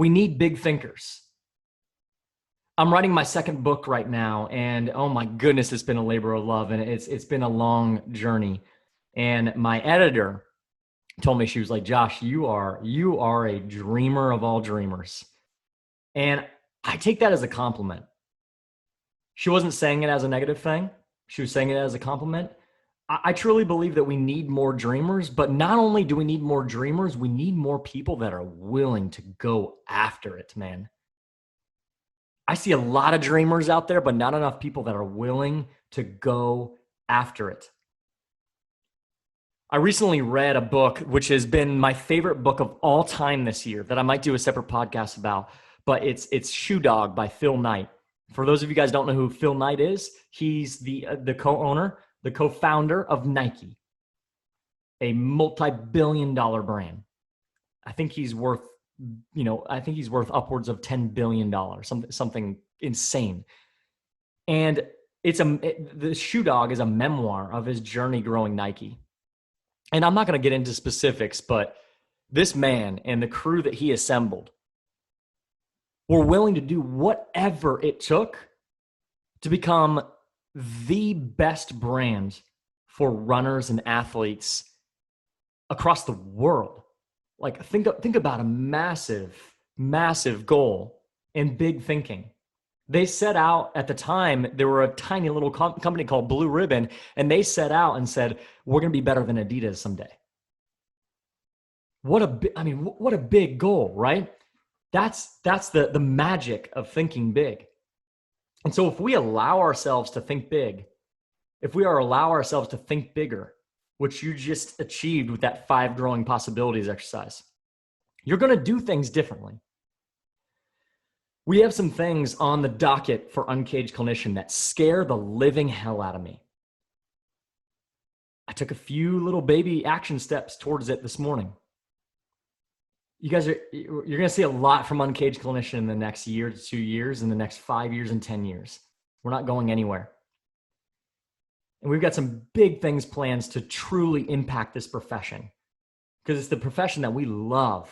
We need big thinkers. I'm writing my second book right now, and oh my goodness, it's been a labor of love, and it's been a long journey. And my editor told me, she was like, Josh, you are a dreamer of all dreamers. And I take that as a compliment. She wasn't saying it as a negative thing. She was saying it as a compliment. I truly believe that we need more dreamers, but not only do we need more dreamers, we need more people that are willing to go after it, man. I see a lot of dreamers out there, but not enough people that are willing to go after it. I recently read a book, which has been my favorite book of all time this year, that I might do a separate podcast about, but it's Shoe Dog by Phil Knight. For those of you guys don't know who Phil Knight is, he's the co-owner, the co-founder of Nike, a multi-billion-dollar brand. I think he's worth upwards of $10 billion, something insane. And the Shoe Dog is a memoir of his journey growing Nike. And I'm not going to get into specifics, but this man and the crew that he assembled were willing to do whatever it took to become the best brand for runners and athletes across the world. Like, think about a massive, massive goal and big thinking. They set out at the time, there were a tiny little company called Blue Ribbon, and they set out and said, we're going to be better than Adidas someday. What a big goal, right? That's the magic of thinking big. And so if we allow ourselves to think big, if we allow ourselves to think bigger, which you just achieved with that 5 growing possibilities exercise, you're going to do things differently. We have some things on the docket for Uncaged Clinician that scare the living hell out of me. I took a few little baby action steps towards it this morning. You're going to see a lot from Uncaged Clinician in the next year to 2 years, in the next 5 years and 10 years. We're not going anywhere. And we've got some big things plans to truly impact this profession, because it's the profession that we love.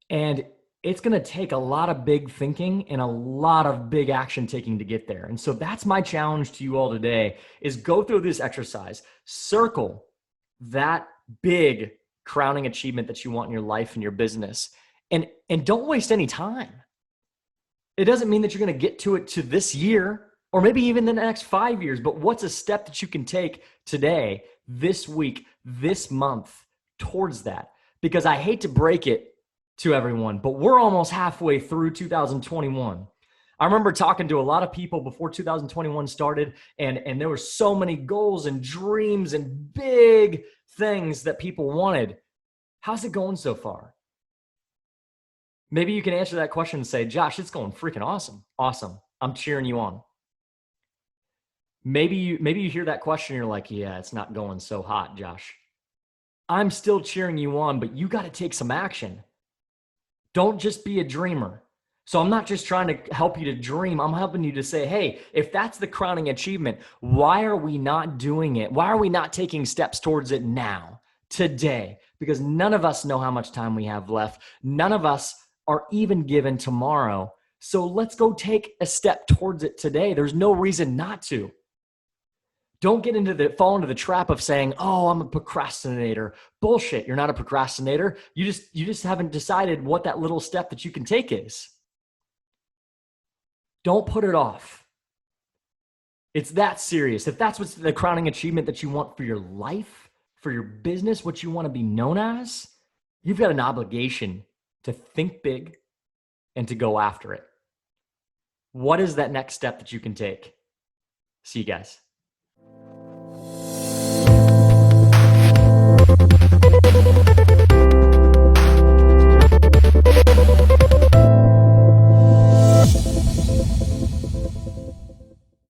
And it's going to take a lot of big thinking and a lot of big action taking to get there. And so that's my challenge to you all today, is go through this exercise, circle that big crowning achievement that you want in your life and your business, and don't waste any time. It doesn't mean that you're going to get to it to this year or maybe even the next 5 years, but what's a step that you can take today, this week, this month towards that? Because I hate to break it to everyone, but we're almost halfway through 2021. I remember talking to a lot of people before 2021 started, and there were so many goals and dreams and big things that people wanted. How's it going so far? Maybe you can answer that question and say, Josh, it's going freaking awesome. Awesome. I'm cheering you on. Maybe you hear that question and you're like, yeah, it's not going so hot, Josh. I'm still cheering you on, but you got to take some action. Don't just be a dreamer. So I'm not just trying to help you to dream. I'm helping you to say, hey, if that's the crowning achievement, why are we not doing it? Why are we not taking steps towards it now, today? Because none of us know how much time we have left. None of us are even given tomorrow. So let's go take a step towards it today. There's no reason not to. Don't fall into the trap of saying, oh, I'm a procrastinator. Bullshit. You're not a procrastinator. You just haven't decided what that little step that you can take is. Don't put it off. It's that serious. If that's what's the crowning achievement that you want for your life, for your business, what you want to be known as, you've got an obligation to think big and to go after it. What is that next step that you can take? See you guys.